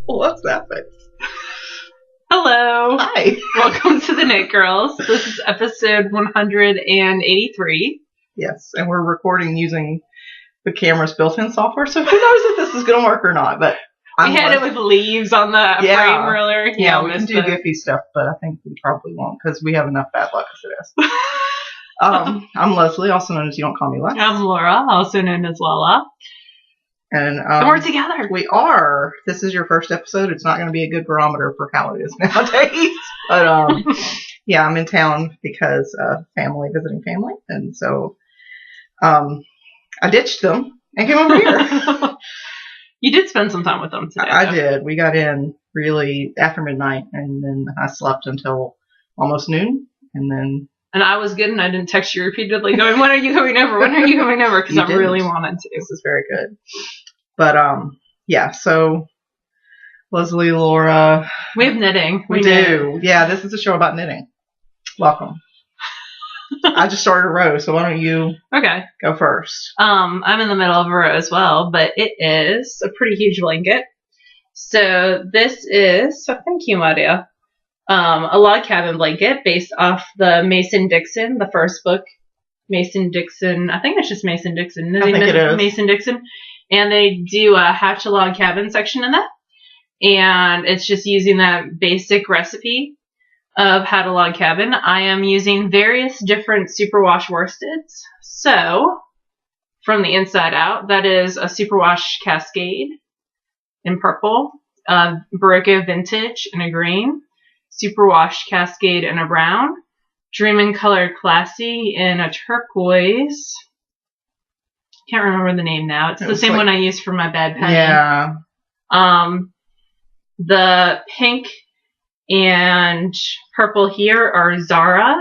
What's that face? Hello. Hi. Welcome to the Knit Girls. This is episode 183. Yes, and we're recording using the camera's built-in software, so who knows if this is going to work or not, but we had it with leaves on the frame earlier. Yeah, we can do goofy stuff, but I think we probably won't because we have enough bad luck as it is. I'm Leslie, also known as You Don't Call Me Les. I'm Laura, also known as Lala. And we're together. We are. This is your first episode. It's not going to be a good barometer for how it is nowadays. But yeah, I'm in town because family, visiting family. And so I ditched them and came over here. You did spend some time with them today. I did. We got in really after midnight, and then I slept until almost noon. And I was good, and I didn't text you repeatedly going, when are you coming over? When are you coming over? Because I really wanted to. This is very good. But, yeah, so Leslie, Laura. We have knitting. We do. Yeah, this is a show about knitting. Welcome. I just started a row, so why don't you go first? I'm in the middle of a row as well, but it is a pretty huge blanket. So this is, thank you, Maria, a log cabin blanket based off the Mason-Dixon, the first book, Mason-Dixon. I think it's just Mason-Dixon. I think it is. Mason-Dixon. And they do a hatch a log cabin section in that. And it's just using that basic recipe of how to log cabin. I am using various different superwash worsteds. So, from the inside out, that is a superwash Cascade in purple, Barocco Vintage in a green, superwash Cascade in a brown, Dreamin' Color Classy in a turquoise. Can't remember the name now. It's the same one I used for my bad penny. Yeah. The pink and purple here are Zara.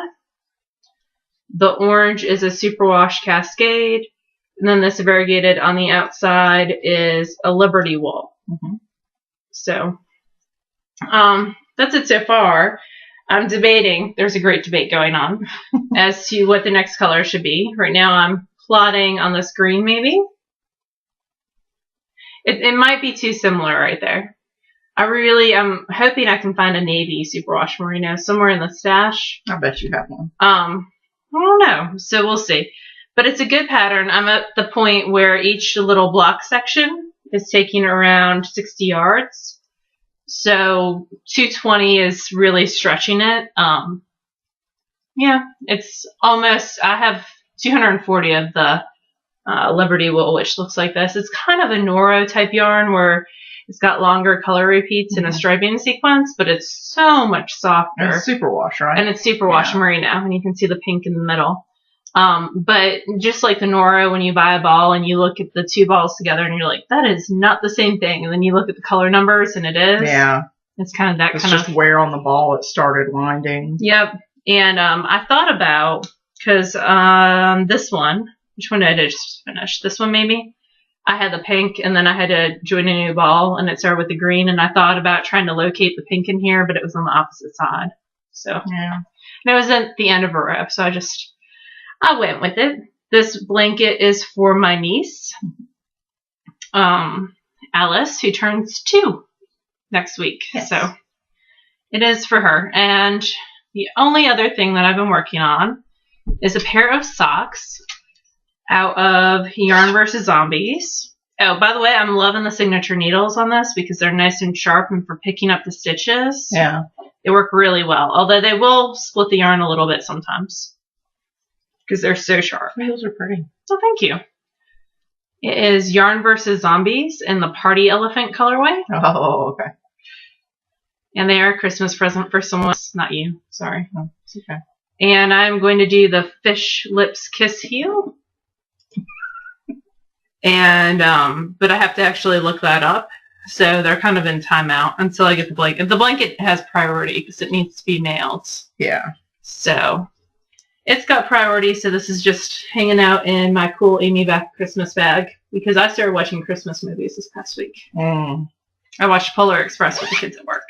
The orange is a superwash Cascade. And then this variegated on the outside is a Liberty Wool. Mm-hmm. So, that's it so far. I'm debating. There's a great debate going on as to what the next color should be. Right now I'm plotting on this green, maybe. It might be too similar right there. I'm hoping I can find a navy superwash merino somewhere in the stash. I bet you have one. I don't know. So we'll see. But it's a good pattern. I'm at the point where each little block section is taking around 60 yards. So 220 is really stretching it. Yeah, it's almost, I have 240 of the Liberty Wool, which looks like this. It's kind of a Noro type yarn where it's got longer color repeats and a striping sequence, but it's so much softer. And it's superwash, right? And it's superwash merino, and you can see the pink in the middle. But just like the Noro, when you buy a ball and you look at the two balls together and you're like, that is not the same thing. And then you look at the color numbers and it is. Yeah. It's kind of that it's just where on the ball it started winding. Yep. And I thought about, because this one, which one did I just finish? This one maybe? I had the pink and then I had to join a new ball and it started with the green. And I thought about trying to locate the pink in here, but it was on the opposite side. So, yeah. And it was at the end of a row. So I went with it. This blanket is for my niece, Alice, who turns 2 next week. Yes. So it is for her. And the only other thing that I've been working on is a pair of socks out of Yarn vs. Zombies. Oh, by the way, I'm loving the signature needles on this because they're nice and sharp and for picking up the stitches. Yeah. They work really well, although they will split the yarn a little bit sometimes because they're so sharp. Those are pretty. Oh, thank you. It is Yarn vs. Zombies in the Party Elephant colorway. Oh, okay. And they are a Christmas present for someone else, not you. Sorry. Oh, it's okay. And I'm going to do the Fish Lips Kiss Heel. And, but I have to actually look that up. So they're kind of in timeout until I get the blanket. The blanket has priority because it needs to be mailed. Yeah. So it's got priority. So this is just hanging out in my cool Amy Beck Christmas bag because I started watching Christmas movies this past week. I watched Polar Express with the kids at work.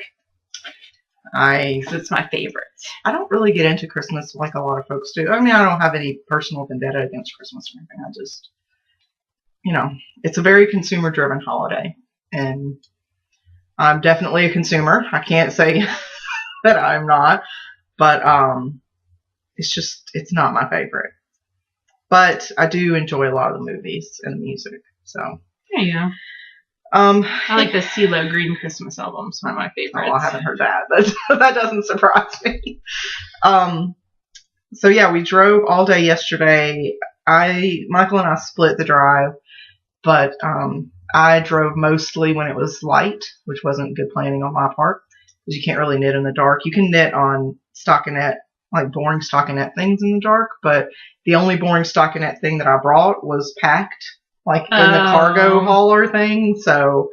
It's my favorite. I don't really get into Christmas like a lot of folks do. I mean, I don't have any personal vendetta against Christmas or anything. I just, you know, it's a very consumer-driven holiday. And I'm definitely a consumer. I can't say that I'm not, but it's not my favorite. But I do enjoy a lot of the movies and the music. So there you go. I like the CeeLo Green Christmas album. It's one of my favorites. Oh, I haven't heard that. That doesn't surprise me. So yeah, we drove all day yesterday. Michael and I split the drive, but I drove mostly when it was light, which wasn't good planning on my part because you can't really knit in the dark. You can knit on stockinette, like boring stockinette things in the dark, but the only boring stockinette thing that I brought was packed, like in the cargo hauler thing. So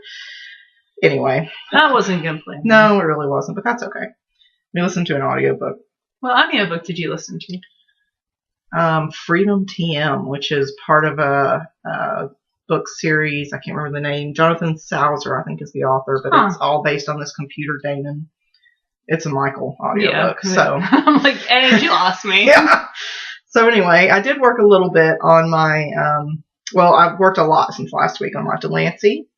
anyway, that wasn't good planning. No, it really wasn't, but that's okay. We listened to an audiobook. What audiobook did you listen to? Freedom TM, which is part of a book series. I can't remember the name. Jonathan Salzer, I think, is the author, but it's all based on this computer daemon. It's a Michael audiobook. Yeah, so I'm like, hey, you lost me. Yeah. So anyway, I did work a little bit on my, I've worked a lot since last week on my Delancey.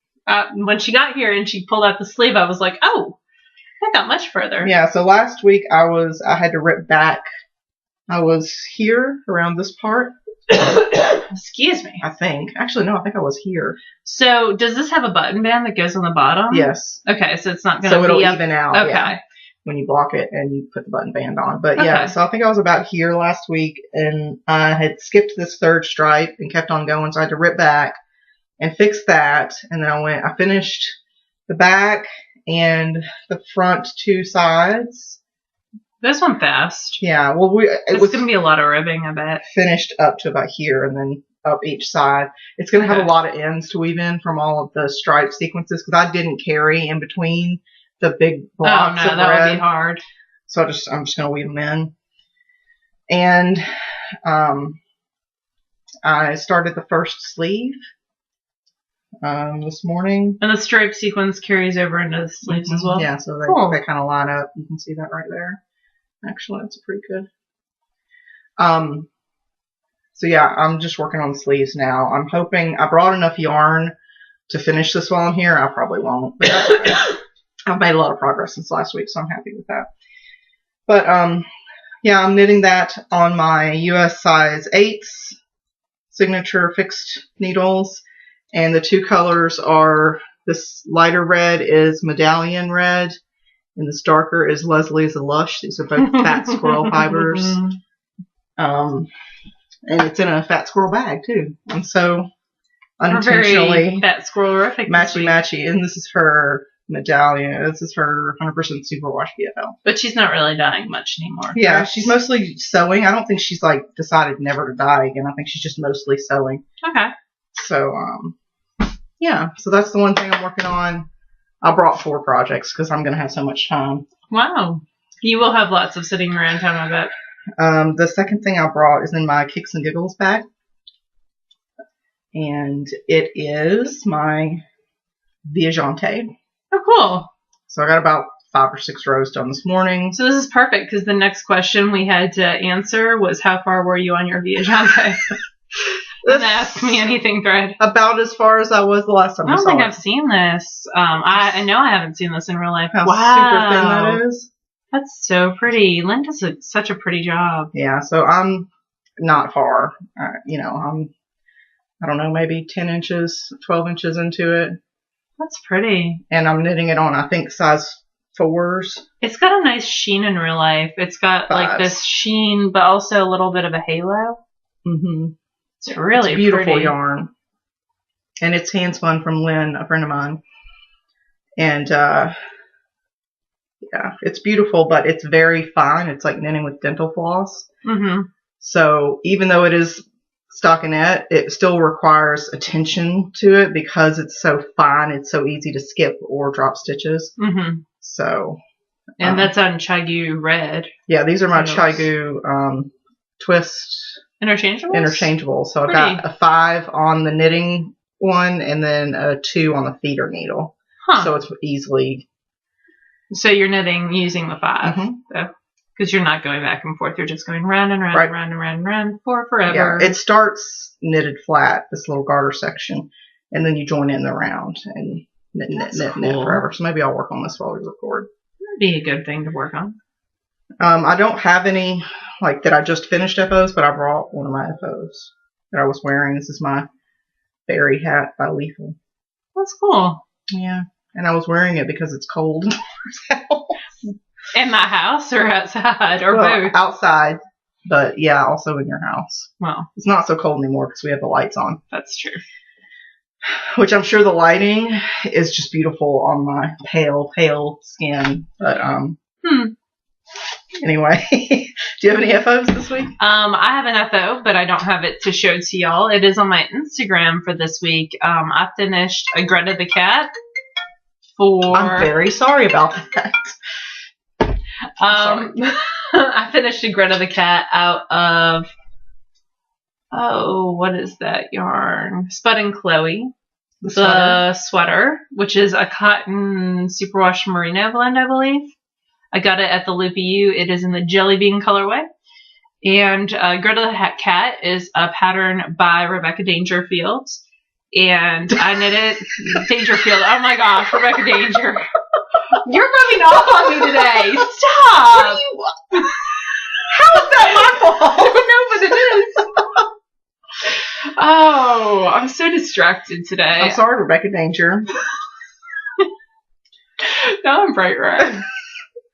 When she got here and she pulled out the sleeve, I was like, oh, I got much further. Yeah, so last week I had to rip back. I was here around this part. Excuse me. I think. Actually, no, I think I was here. So does this have a button band that goes on the bottom? Yes. Okay, so it's not going to be So it'll up. even out. Okay. Yeah, when you block it and you put the button band on. But yeah, so I think I was about here last week and I had skipped this third stripe and kept on going. So I had to rip back and fix that. And then I finished the back and the front two sides. This one fast. Yeah, well, it was going to be a lot of ribbing, I bet. Finished up to about here and then up each side. It's going to have a lot of ends to weave in from all of the stripe sequences because I didn't carry in between the big blocks of that red. would be hard. So I'm just going to weave them in. And I started the first sleeve this morning. And the stripe sequence carries over into the sleeves as well? Yeah, so they kind of line up. You can see that right there. Actually, that's pretty good. So yeah, I'm just working on the sleeves now. I'm hoping I brought enough yarn to finish this while I'm here. I probably won't, but that's okay. I've made a lot of progress since last week, so I'm happy with that. But yeah, I'm knitting that on my US size 8s signature fixed needles, and the two colors are this lighter red is Medallion Red, and this darker is Leslie's a Lush. These are both fat squirrel fibers. And it's in a fat squirrel bag, too. And so, unintentionally, fat squirrel-rific. Matchy. And this is her Medallion. This is her 100% superwash BFL. But she's not really dyeing much anymore. Yeah, she's mostly sewing. I don't think she's, decided never to dye again. I think she's just mostly sewing. Okay. So, yeah. So that's the one thing I'm working on. I brought 4 projects because I'm going to have so much time. Wow. You will have lots of sitting around time, I bet. The second thing I brought is in my Kicks and Giggles bag. And it is my Viajante. Oh, cool. So I got about 5 or 6 rows done this morning. So this is perfect because the next question we had to answer was how far were you on your Viajante? Ask Me Anything thread. About as far as I was the last time I saw it. I don't think I've seen this. I know I haven't seen this in real life. How super thin that is. That's so pretty. Lynn does such a pretty job. Yeah, so I'm not far. I don't know, maybe 10 inches, 12 inches into it. That's pretty. And I'm knitting it on, I think, size 4s. It's got a nice sheen in real life. It's got 5s. This sheen, but also a little bit of a halo. Mm-hmm. It's really it's beautiful pretty. Yarn. And it's hand spun from Lynn, a friend of mine. And, yeah, it's beautiful, but it's very fine. It's like knitting with dental floss. Mm-hmm. So even though it is stockinette, it still requires attention to it because it's so fine. It's so easy to skip or drop stitches. Mm-hmm. So. And that's on Chaigu Red. Yeah, these are my Chaigu twist. Interchangeable. So I've got a 5 on the knitting one and then a 2 on the feeder needle. Huh. So it's easily. So you're knitting using the 5. Mm-hmm. Because you're not going back and forth. You're just going round and round and round and round and round for forever. Yeah, it starts knitted flat, this little garter section, and then you join in the round and knit forever. So maybe I'll work on this while we record. That'd be a good thing to work on. I don't have any like that I just finished apos, but I brought one of my apos that I was wearing. This is my berry hat by Lethal. That's cool. Yeah. And I was wearing it because it's cold in the house. In my house or outside or both? Outside. But yeah, also in your house. Well, it's not so cold anymore because we have the lights on. That's true. Which I'm sure the lighting is just beautiful on my pale skin. But anyway, do you have any FOs this week? I have an FO, but I don't have it to show to y'all. It is on my Instagram for this week. I finished a Greta the Cat for... I'm very sorry about that. I finished a Greta the Cat out of... Oh, what is that yarn? Spud and Chloe. The sweater, which is a cotton superwash merino blend, I believe. I got it at the Loopy U. It is in the jelly bean colorway. And Greta the Cat is a pattern by Rebecca Dangerfield. And I knit it. Dangerfield. Oh my gosh, Rebecca Danger. You're rubbing off on me today. Stop. How is that my fault? I don't know, but it is. Oh, I'm so distracted today. I'm sorry, Rebecca Danger. Now I'm bright red.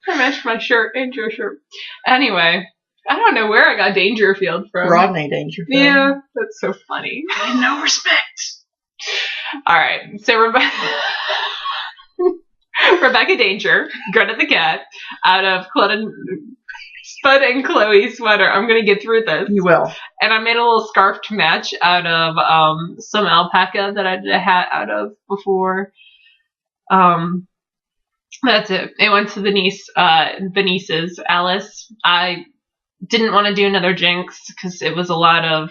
I matched my shirt and your shirt. Anyway, I don't know where I got Dangerfield from. Rodney Dangerfield. Yeah, that's so funny. No respect. All right, so Rebecca Danger, Greta the Cat, out of Spud and Chloe sweater. I'm going to get through this. You will. And I made a little scarf to match out of some alpaca that I did a hat out of before. That's it. It went to the nieces, Alice. I didn't want to do another Jinx because it was a lot of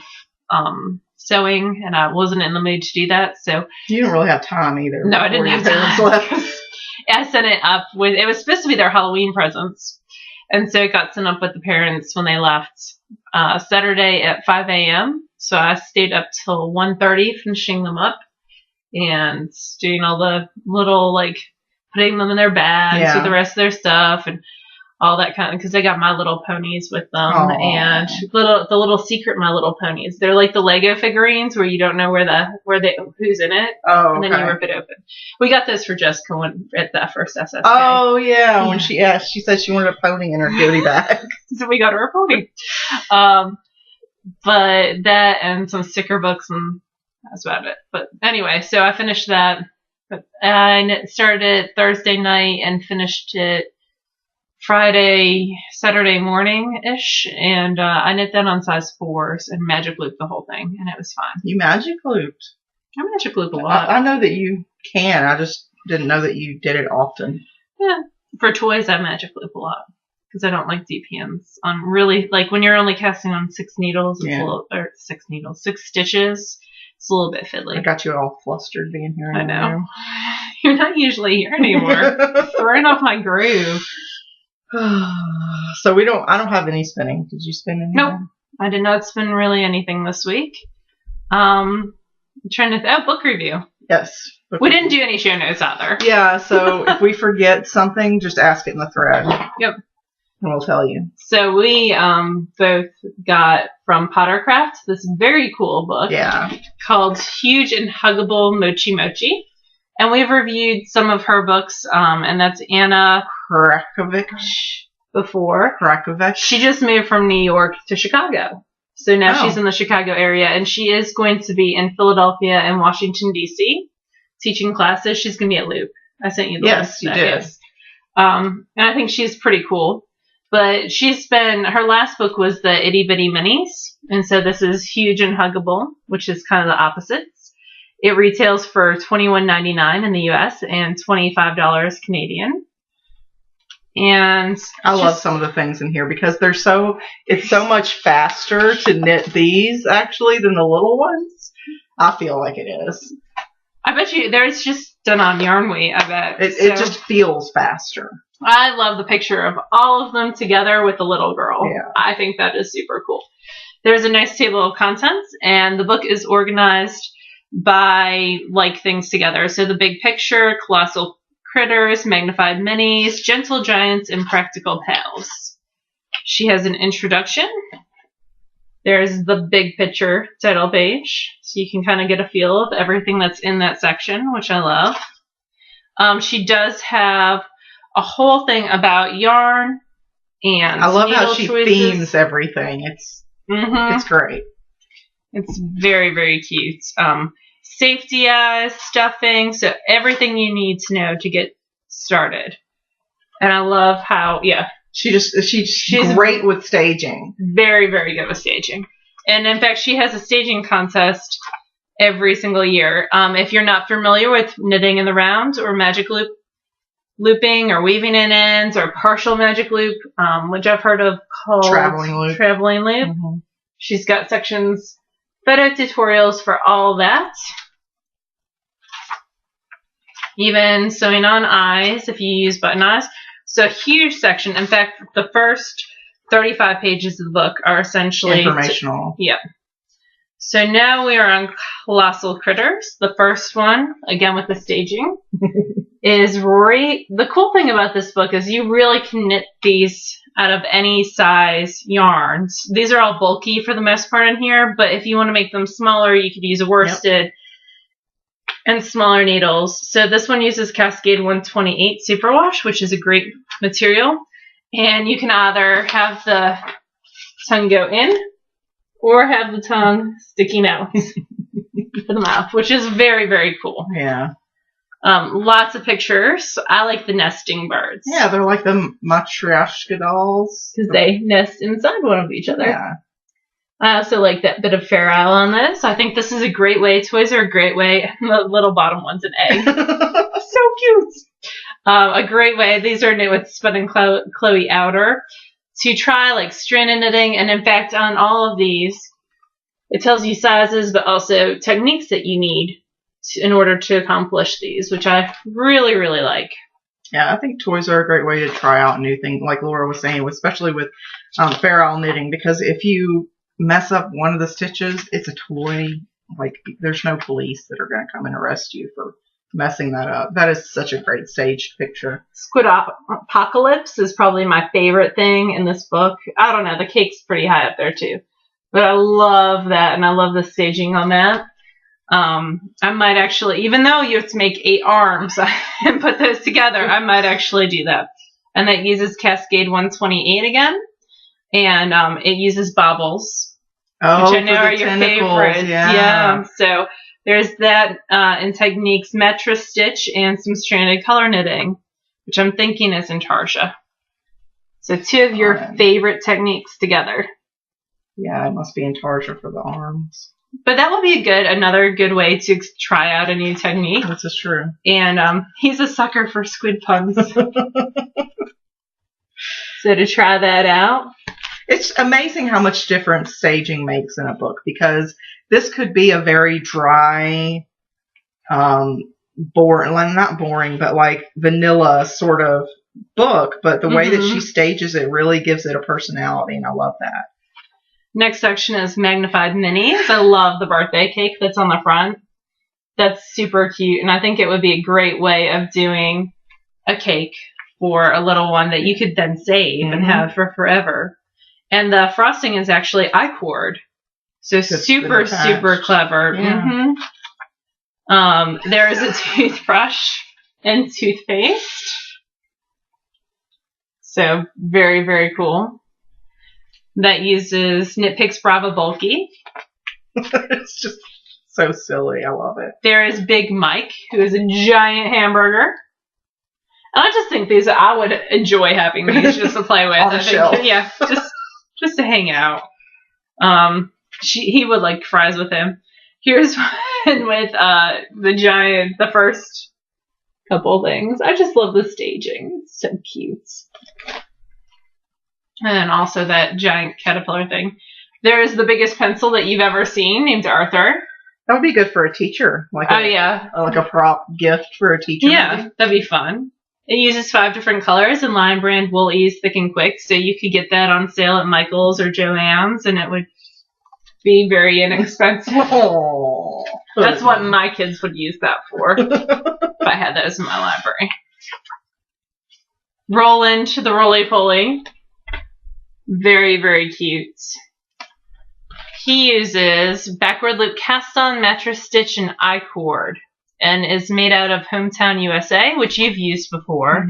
sewing, and I wasn't in the mood to do that. So you didn't really have time either. No, I didn't have time. I sent it up with. It was supposed to be their Halloween presents, and so it got sent up with the parents when they left Saturday at 5 a.m. So I stayed up till 1:30 finishing them up and doing all the little putting them in their bags with the rest of their stuff and all that kind of, because they got My Little Ponies with them. Aww. And the little secret My Little Ponies. They're like the Lego figurines where you don't know who's in it. Oh, and then you rip it open. We got this for Jessica at that first SSK. Oh yeah, when she said she wanted a pony in her goodie bag. So we got her a pony. But that and some sticker books, and that's about it. But anyway, so I finished that. But I started it Thursday night and finished it Saturday morning-ish, and I knit that on size 4s and magic looped the whole thing, and it was fine. You magic looped? I magic loop a lot. I know that you can. I just didn't know that you did it often. Yeah. For toys, I magic loop a lot because I don't like deep hands. On really, when you're only casting on 6 needles, it's 6 stitches. It's a little bit fiddly. I got you all flustered being here. I know. You're not usually here anymore. Throwing off my groove. So I don't have any spinning. Did you spin anything? Nope. I did not spin really anything this week. I'm trying to book review. Yes. We didn't do any show notes either. Yeah, so if we forget something, just ask it in the thread. Yep. And we'll tell you. So we both got from Pottercraft this very cool book called Huge Huggable Mochimochi. And we've reviewed some of her books, and that's Anna Hrachovec before. Hrachovec. She just moved from New York to Chicago. So now she's in the Chicago area, and she is going to be in Philadelphia and Washington, D.C. teaching classes. She's going to be at Loop. I sent you the link. Yes, you did. Yes. And I think she's pretty cool. But her last book was the Itty Bitty Minis. And so this is Huge and Huggable, which is kind of the opposites. It retails for $21.99 in the U.S. and $25 Canadian. And I love some of the things in here because it's so much faster to knit these actually than the little ones. I feel like it is. I bet you there's just done on yarn weight. I bet it just feels faster. I love the picture of all of them together with the little girl. Yeah. I think that is super cool. There's a nice table of contents, and the book is organized by like things together. So the big picture, colossal critters, magnified minis, gentle giants, and practical pals. She has an introduction. There's the big picture title page, so you can kind of get a feel of everything that's in that section, which I love. She does have a whole thing about yarn and I love how she choices. themes everything. It's great. It's very, very cute. Safety eyes, stuffing, so everything you need to know to get started. And I love how, she's great with staging. Very, very good with staging. And in fact, she has a staging contest every single year. If you're not familiar with knitting in the round or magic looping or weaving in ends or partial magic loop, which I've heard of called Traveling loop. Mm-hmm. She's got sections, photo tutorials for all that. Even sewing on eyes if you use button eyes. So a huge section. In fact, the first 35 pages of the book are essentially informational. So now we are on Colossal Critters. The first one, again with the staging, is Rory. The cool thing about this book is you really can knit these out of any size yarns. These are all bulky for the most part in here, but if you want to make them smaller, you could use a worsted and smaller needles. So this one uses Cascade 128 Superwash, which is a great material. And you can either have the tongue go in or have the tongue sticking out for the mouth, which is very, very cool. Yeah. Lots of pictures. I like the nesting birds. Yeah, they're like the matryoshka dolls. Because they nest inside one of each other. Yeah. I also like that bit of Fair Isle on this. I think this is a great way. Toys are a great way. The little bottom one's an egg. So cute. A great way. These are knit with Spun and Chloe outer to try like stranded knitting. And in fact, on all of these, it tells you sizes, but also techniques that you need in order to accomplish these, which I really, really like. Yeah, I think toys are a great way to try out new things, like Laura was saying, especially with Fair Isle knitting, because if you mess up one of the stitches, it's a toy. Like, there's no police that are going to come and arrest you for messing that up. That is such a great staged picture. Squid Apocalypse is probably my favorite thing in this book. I don't know, the cake's pretty high up there too. But I love that, and I love the staging on that. I might actually, even though you have to make 8 arms and put those together, I might actually do that. And that uses Cascade 128 again. And it uses bobbles. Oh, which I know are your favorites. Yeah. So there's that in techniques, Metra Stitch and some stranded color knitting, which I'm thinking is Intarsia. So 2 of your favorite techniques together. Yeah, it must be Intarsia for the arms. But that would be another good way to try out a new technique. This is true. And he's a sucker for squid puns. So to try that out. It's amazing how much difference staging makes in a book, because this could be a very dry, boring, not boring, but like vanilla sort of book. But the way that she stages it really gives it a personality, and I love that. Next section is Magnified Minis. I love the birthday cake that's on the front. That's super cute, and I think it would be a great way of doing a cake for a little one that you could then save and have for forever. And the frosting is actually I-cord. So super, super clever. Yeah. There is a toothbrush and toothpaste. So very, very cool. That uses Knit Picks Brava Bulky. It's just so silly. I love it. There is Big Mike, who is a giant hamburger. And I just think I would enjoy having these just to play with. On the shelf. Yeah, just to hang out. He would like fries with him. Here's one with the first couple things. I just love the staging. It's so cute. And also that giant caterpillar thing. There is the biggest pencil that you've ever seen, named Arthur. That would be good for a teacher. Like a prop gift for a teacher. Yeah, maybe. that'd be fun. It uses 5 different colors and Lion Brand Wool Ease Thick and Quick, so you could get that on sale at Michael's or Joann's, and it would be very inexpensive. That's what my kids would use that for if I had those in my library. Roll into the roly-poly. Very, very cute. He uses backward loop cast-on mattress stitch and I-cord and is made out of Hometown USA, which you've used before.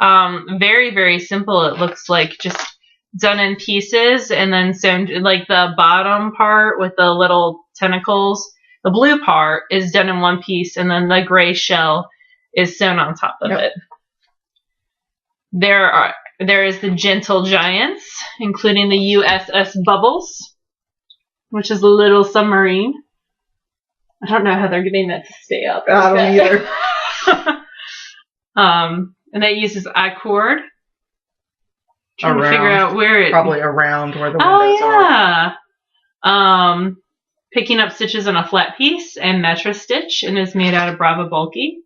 Very, very simple. It looks like just done in pieces and then sewn, like the bottom part with the little tentacles. The blue part is done in one piece and then the gray shell is sewn on top of it. There is the Gentle Giants, including the USS Bubbles, which is a little submarine. I don't know how they're getting that to stay up. I don't either. And that uses I-cord. Trying Around, to figure out where it... Probably around where the windows are. Picking up stitches on a flat piece and mattress stitch and is made out of Brava Bulky.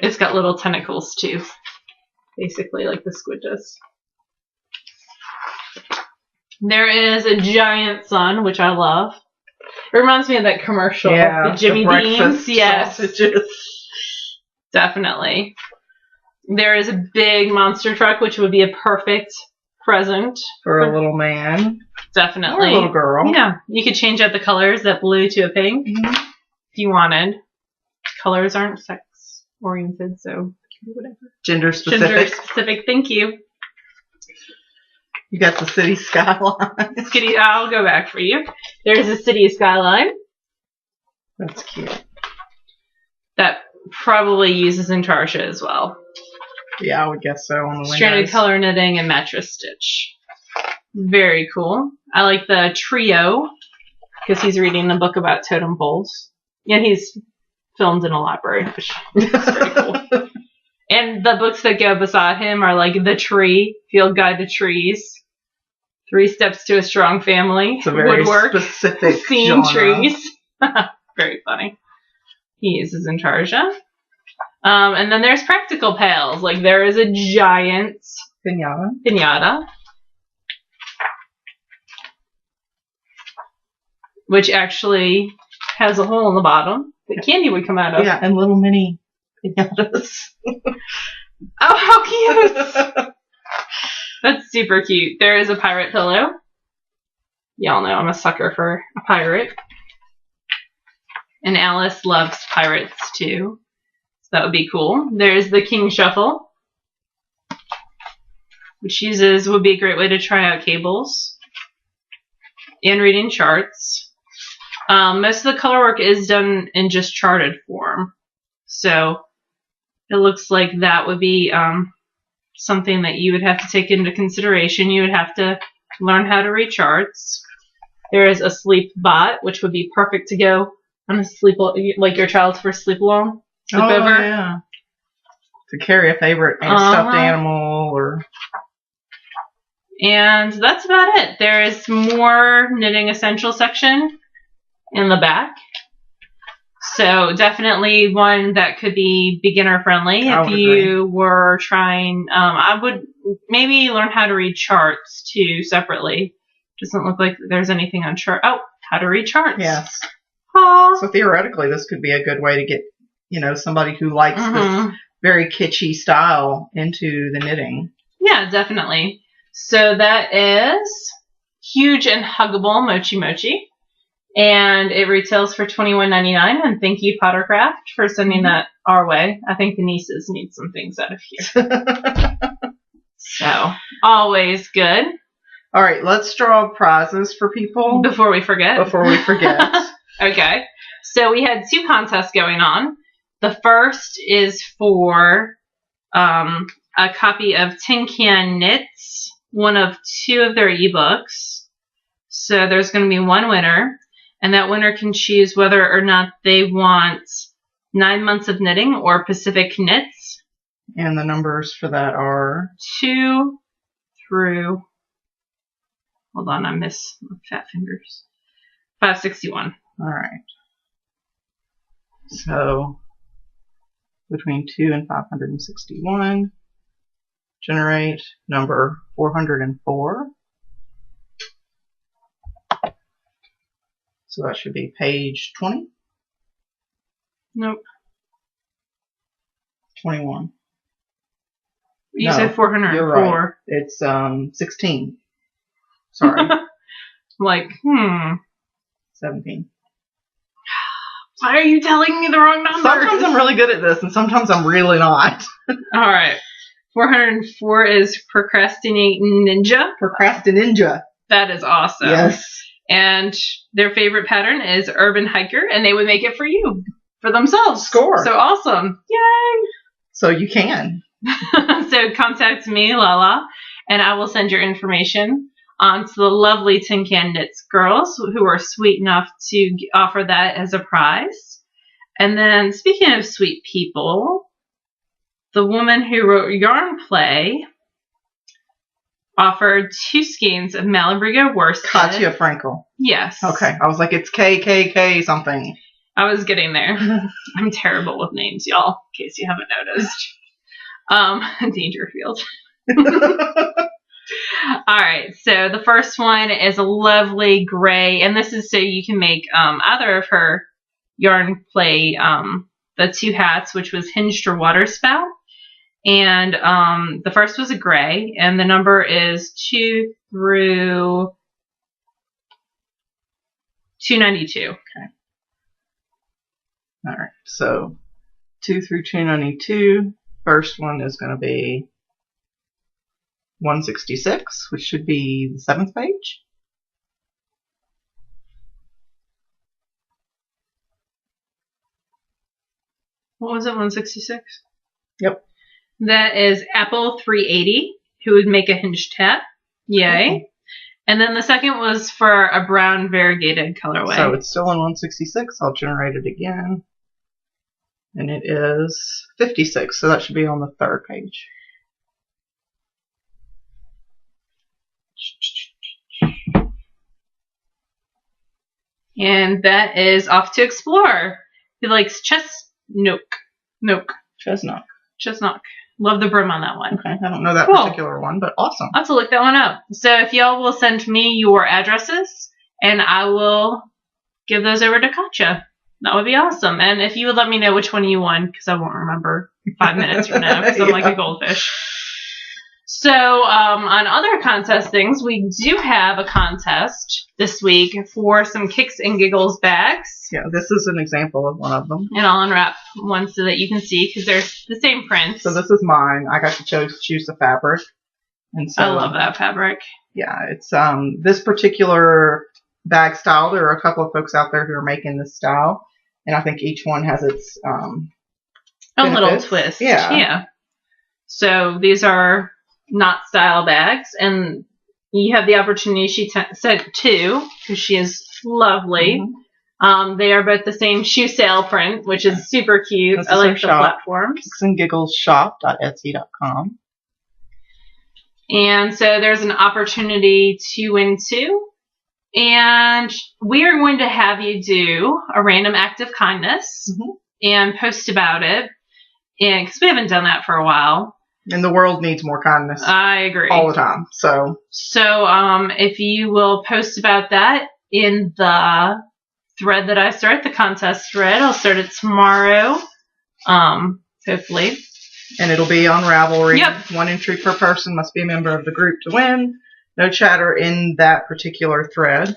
It's got little tentacles too. Basically like the squid does. There is a giant sun, which I love. It reminds me of that commercial. Yeah, the Jimmy Dean's. Yes. Sausages. Definitely. There is a big monster truck, which would be a perfect present. For a little man. Definitely. Or a little girl. Yeah. You could change out the colors, that blue to a pink, if you wanted. Colors aren't sex oriented, so whatever. Gender specific. Gender specific, thank you. You got the city skyline. I'll go back for you. There's a city skyline. That's cute. That probably uses intarsia as well. Yeah, I would guess so on the windows. Stranded color knitting and mattress stitch. Very cool. I like the trio because he's reading the book about totem poles. And he's filmed in a library, which is very cool. And the books that go beside him are like The Tree, Field Guide to Trees, 3 Steps to a Strong Family, it's a very Woodwork, specific Seeing genre. Trees. Very funny. He uses intarsia. And then there's practical pails. Like there is a giant pinata. Which actually has a hole in the bottom that candy would come out of. Yeah, and little mini pinatas. Oh, how cute! That's super cute. There is a pirate pillow. Y'all know I'm a sucker for a pirate. And Alice loves pirates too. So that would be cool. There's the King Shuffle, which would be a great way to try out cables and reading charts. Most of the color work is done in just charted form. So it looks like that would be something that you would have to take into consideration. You would have to learn how to read charts. There is a sleep bot, which would be perfect to go on a sleep, like your child's first sleepover. Oh, yeah. To carry a favorite stuffed animal or... And that's about it. There is more knitting essential section in the back. So definitely one that could be beginner friendly if you were trying. I would maybe learn how to read charts too separately. Doesn't look like there's anything on chart. Oh, how to read charts. Yes. Aww. So theoretically, this could be a good way to get, somebody who likes this very kitschy style into the knitting. Yeah, definitely. So that is Huge and Huggable Mochimochi. And it retails for $21.99. And thank you, Pottercraft, for sending that our way. I think the nieces need some things out of here. So, always good. All right, let's draw prizes for people. Before we forget. Okay. So we had 2 contests going on. The first is for a copy of TinCan Knits, one of 2 of their ebooks. So there's going to be one winner. And that winner can choose whether or not they want 9 months of knitting or Pacific Knits. And the numbers for that are 2 through, hold on, I miss my fat fingers, 561. All right. So between 2 and 561, generate number 404. So that should be page 20. Nope. 21. You said 404. You're right. It's 16. Sorry. Like, 17. Why are you telling me the wrong number? Sometimes I'm really good at this, and sometimes I'm really not. All right. 404 is Procrastinate Ninja. Procrastininja. That is awesome. Yes. And their favorite pattern is Urban Hiker, and they would make it for you, for themselves. Score. So awesome. Yay. So you can. So contact me, Lala, and I will send your information on to the lovely TinCan Knits girls who are sweet enough to offer that as a prize. And then, speaking of sweet people, the woman who wrote Yarn Play offered 2 skeins of Malabrigo worsted. Katya Frankel. Yes. Okay. I was like, it's KKK something. I was getting there. I'm terrible with names, y'all, in case you haven't noticed. Dangerfield. All right, so the first one is a lovely gray, and this is so you can make either of her Yarn Play, the 2 hats, which was Hinged or Water Spout. And the first was a gray, and the number is 2 through 292. Okay. All right, so 2 through 292. First one is going to be 166, which should be the 7th page. What was it, 166? Yep. That is Apple 380, who would make a hinged hat. Yay. Okay. And then the second was for a brown variegated colorway. So it's still in 166. I'll generate it again. And it is 56, so that should be on the 3rd page. And that is Off to Explore. He likes Chestnut. Love the brim on that one. Okay, I don't know that Cool. particular one, but awesome. I'll have to look that one up. So if y'all will send me your addresses, and I will give those over to Katya. That would be awesome. And if you would let me know which one you won, because I won't remember 5 minutes from now, because I'm like a goldfish. So on other contest things, we do have a contest this week for some Kicks and Giggles bags. Yeah, this is an example of one of them. And I'll unwrap one so that you can see, because they're the same print. So this is mine. I got to choose the fabric. And so I love that fabric. Yeah, it's this particular bag style. There are a couple of folks out there who are making this style, and I think each one has its a little benefits. twist. Yeah. So these are knot style bags, and you have the opportunity. She sent 2 because she is lovely. Mm-hmm. They are both the same shoe sale print, which is super cute. I like the platforms. KicksandGigglesShop.etsy.com. And so there's an opportunity to win 2. And we are going to have you do a random act of kindness and post about it. And because we haven't done that for a while. And the world needs more kindness. I agree. All the time. So if you will post about that in the thread that I start, the contest thread, I'll start it tomorrow. Hopefully. And it'll be on Ravelry. Yep. 1 entry per person, must be a member of the group to win. No chatter in that particular thread.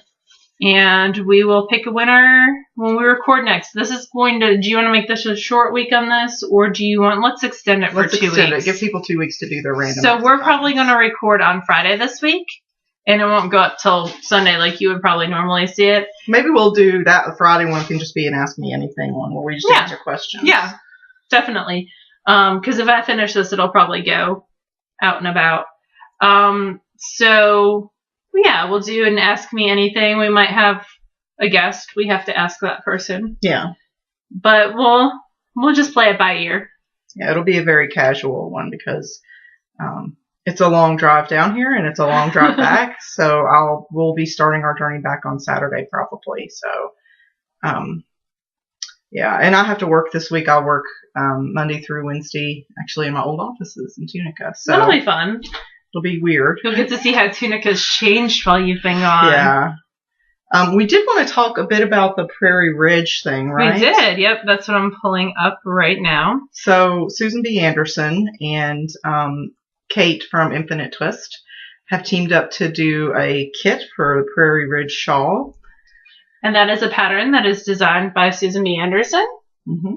And we will pick a winner when we record next. This is going to, do you want to make this a short week on this, or do you want, let's extend it for 2 weeks. Let's extend it. Give people 2 weeks to do their random. So we're probably going to record on Friday this week, and it won't go up till Sunday like you would probably normally see it. Maybe we'll do that. The Friday one can just be an Ask Me Anything one where we just answer questions. Yeah, definitely. Because if I finish this, it'll probably go out and about. So yeah, we'll do an Ask Me Anything. We might have a guest. We have to ask that person. Yeah. But we'll just play it by ear. Yeah, it'll be a very casual one because it's a long drive down here and it's a long drive back. So we'll be starting our journey back on Saturday probably. So yeah, and I have to work this week. I'll work Monday through Wednesday actually in my old offices in Tunica. So that'll be fun. It'll be weird. You'll get to see how Tunica's changed while you've been gone. Yeah. We did want to talk a bit about the Prairie Ridge thing, right? We did. Yep, that's what I'm pulling up right now. So Susan B. Anderson and Kate from Infinite Twist have teamed up to do a kit for the Prairie Ridge Shawl. And that is a pattern that is designed by Susan B. Anderson. Mm-hmm.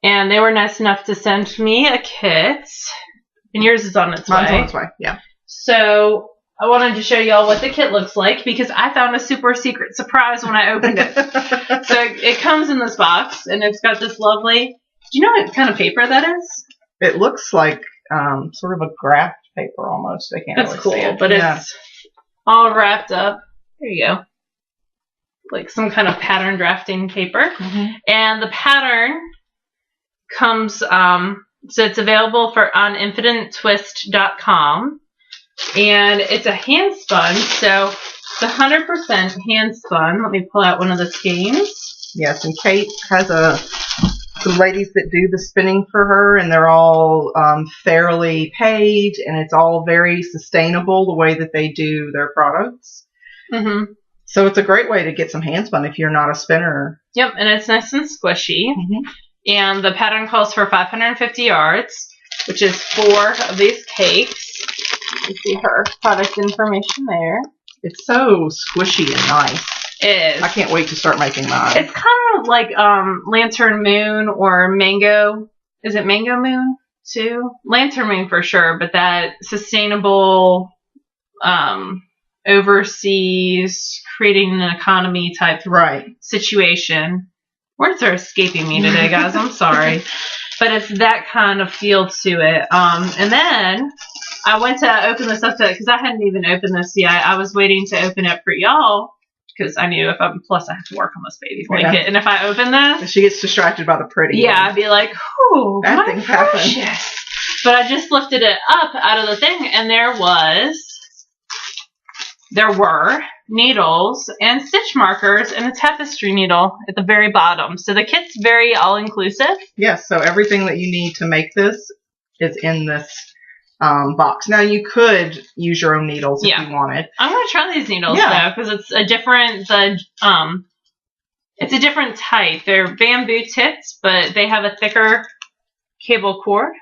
And they were nice enough to send me a kit. And yours is on its way. Mine's on its way, yeah. So I wanted to show y'all what the kit looks like because I found a super secret surprise when I opened it. So it comes in this box, and it's got this lovely... Do you know what kind of paper that is? It looks like sort of a graph paper almost. I can't That's really see cool, it. but it's all wrapped up. There you go. Like some kind of pattern drafting paper. Mm-hmm. And the pattern comes, so it's available on infinitetwist.com. And it's a hand spun, so it's 100% hand spun. Let me pull out one of the skeins. Yes, and Kate has some ladies that do the spinning for her, and they're all fairly paid, and it's all very sustainable the way that they do their products. Mm-hmm. So it's a great way to get some hand spun if you're not a spinner. Yep, and it's nice and squishy. Mm-hmm. And the pattern calls for 550 yards, which is 4 of these cakes. You see her product information there. It's so squishy and nice. It is. I can't wait to start making mine. It's kind of like Lantern Moon or Mango. Is it Mango Moon too? Lantern Moon for sure, but that sustainable overseas creating an economy type situation. Words are escaping me today, guys. I'm sorry. But it's that kind of feel to it. And then I went to open this up because I hadn't even opened this yet. I was waiting to open it for y'all because I knew plus I have to work on this baby blanket. Yeah. And if I open this, she gets distracted by the pretty. Yeah, I'd be like, "Ooh, bad things happen." But I just lifted it up out of the thing, and there were needles and stitch markers and a tapestry needle at the very bottom. So the kit's very all-inclusive. Yes, so everything that you need to make this is in this box. Now you could use your own needles if you wanted. I'm going to try these needles though because it's a different type. They're bamboo tips, but they have a thicker cable cord.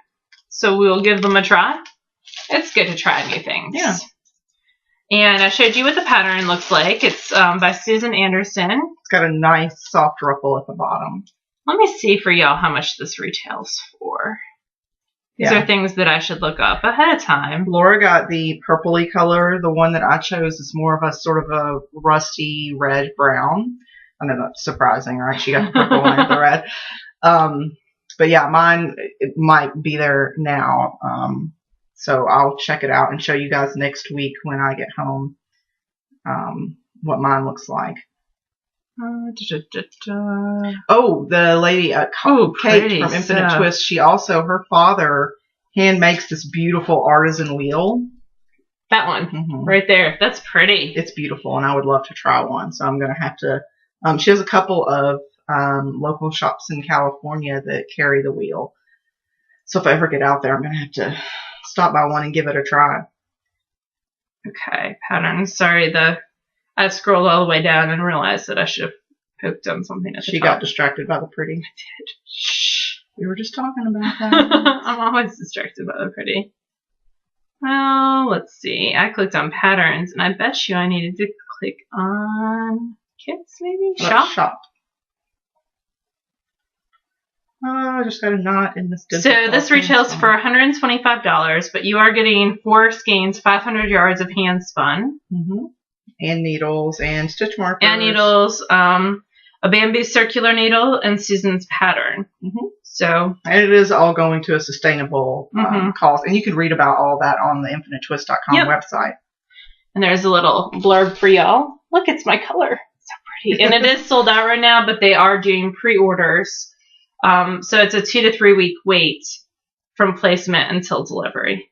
So we'll give them a try. It's good to try new things. Yeah. And I showed you what the pattern looks like. It's by Susan Anderson. It's got a nice soft ruffle at the bottom. Let me see for y'all how much this retails for. These are things that I should look up ahead of time. Laura got the purpley color. The one that I chose is more of a sort of a rusty red brown. I know that's surprising, right? She got the purple one and the red. But yeah, mine it might be there now. So I'll check it out and show you guys next week when I get home what mine looks like. Oh, the lady, Kate from Infinite Twist, her father hand makes this beautiful artisan wheel. That one, right there. That's pretty. It's beautiful, and I would love to try one. So I'm going to have to, she has a couple of local shops in California that carry the wheel. So if I ever get out there, I'm going to have to stop by one and give it a try. Okay, pattern. Sorry, I scrolled all the way down and realized that I should have poked on something at the top. She got distracted by the pretty. I did. Shh. We were just talking about that. I'm always distracted by the pretty. Well, let's see. I clicked on patterns, and I bet you I needed to click on kits, maybe? Shop? I just got a knot in this. So this retails for $125, but you are getting 4 skeins, 500 yards of hand spun. Mm-hmm. And needles and stitch markers. And needles, a bamboo circular needle, and Susan's pattern. Mm-hmm. So, and it is all going to a sustainable cause. And you can read about all that on the infinitetwist.com website. And there's a little blurb for y'all. Look, it's my color. It's so pretty. And it is sold out right now, but they are doing pre-orders. So it's a 2 to 3 week wait from placement until delivery.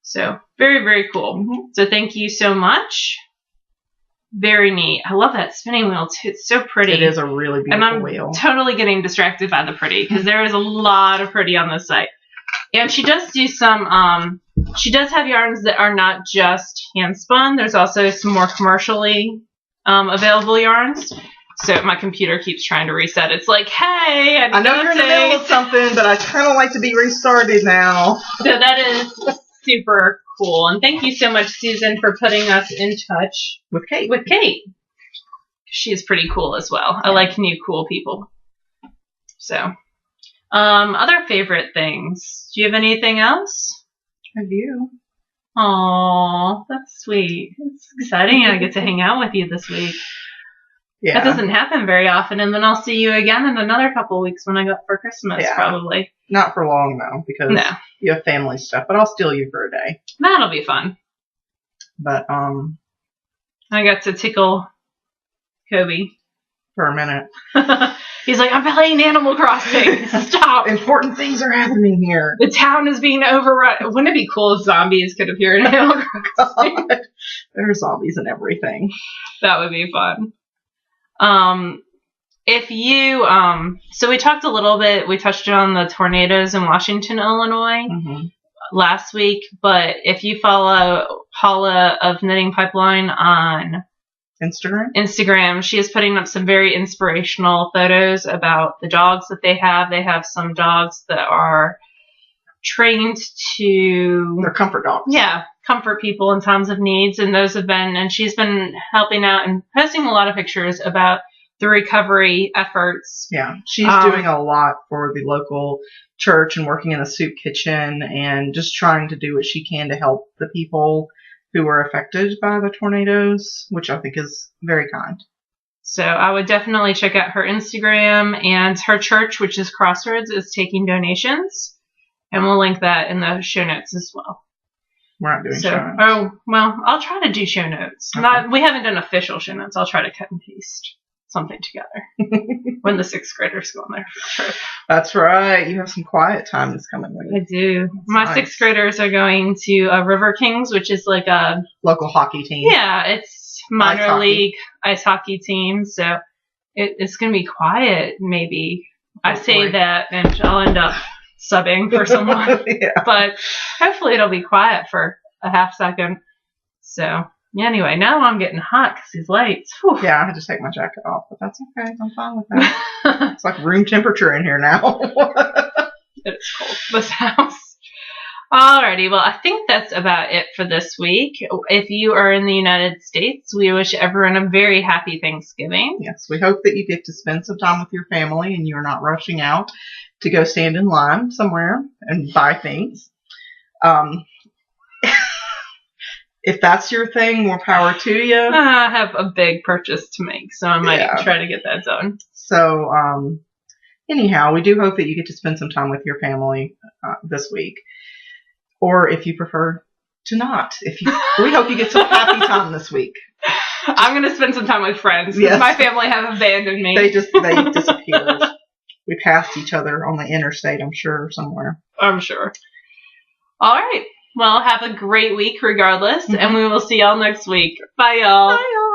So very, very cool. Mm-hmm. So thank you so much. Very neat. I love that spinning wheel too. It's so pretty. It is a really beautiful wheel. And I'm totally getting distracted by the pretty because there is a lot of pretty on this site. And she does do some she does have yarns that are not just hand spun. There's also some more commercially available yarns. So my computer keeps trying to reset. It's like, hey, I know you're in the middle of something, but I kind of like to be restarted now. So that is super cool. And thank you so much, Susan, for putting us in touch with Kate. She is pretty cool as well. I like new cool people. So, other favorite things. Do you have anything else? I do. Aw, that's sweet. It's exciting. I get to hang out with you this week. Yeah. That doesn't happen very often, and then I'll see you again in another couple of weeks when I go for Christmas, probably. Not for long, though, because you have family stuff, but I'll steal you for a day. That'll be fun. But, I got to tickle Kobe. For a minute. He's like, I'm playing Animal Crossing. Stop. Important things are happening here. The town is being overrun. Wouldn't it be cool if zombies could appear in Animal Crossing? There are zombies and everything. That would be fun. If you, so we talked a little bit, we touched on the tornadoes in Washington, Illinois last week, but if you follow Paula of Knitting Pipeline on Instagram, she is putting up some very inspirational photos about the dogs that they have. They have some dogs that are trained to... They're comfort dogs. Yeah, comfort people in times of needs, and those have been... And she's been helping out and posting a lot of pictures about the recovery efforts. Yeah, she's doing a lot for the local church and working in the soup kitchen and just trying to do what she can to help the people who were affected by the tornadoes, which I think is very kind. So I would definitely check out her Instagram, and her church, which is Crossroads, is taking donations, and we'll link that in the show notes as well. We're not doing show notes. Oh, well, I'll try to do show notes. Okay. We haven't done official show notes. I'll try to cut and paste something together when the 6th graders go on their trip. That's right. You have some quiet time this coming week. I do. My 6th graders are going to River Kings, which is like a local hockey team. Yeah, it's minor league ice hockey team. So it's going to be quiet, maybe. Hopefully. I say that, and I'll end up subbing for someone. But hopefully it'll be quiet for a half second. So... Yeah, anyway, now I'm getting hot because these lights. Whew. Yeah, I had to take my jacket off, but that's okay. I'm fine with that. It's like room temperature in here now. It's cold, this house. Alrighty, well, I think that's about it for this week. If you are in the United States, we wish everyone a very happy Thanksgiving. Yes, we hope that you get to spend some time with your family and you're not rushing out to go stand in line somewhere and buy things. If that's your thing, more power to you. I have a big purchase to make, so I might try to get that done. So, anyhow, we do hope that you get to spend some time with your family this week. Or if you prefer to not. We hope you get some happy time this week. I'm going to spend some time with friends because my family have abandoned me. They disappeared. We passed each other on the interstate, I'm sure, somewhere. I'm sure. All right. Well, have a great week regardless, and we will see y'all next week. Bye, y'all. Bye, y'all.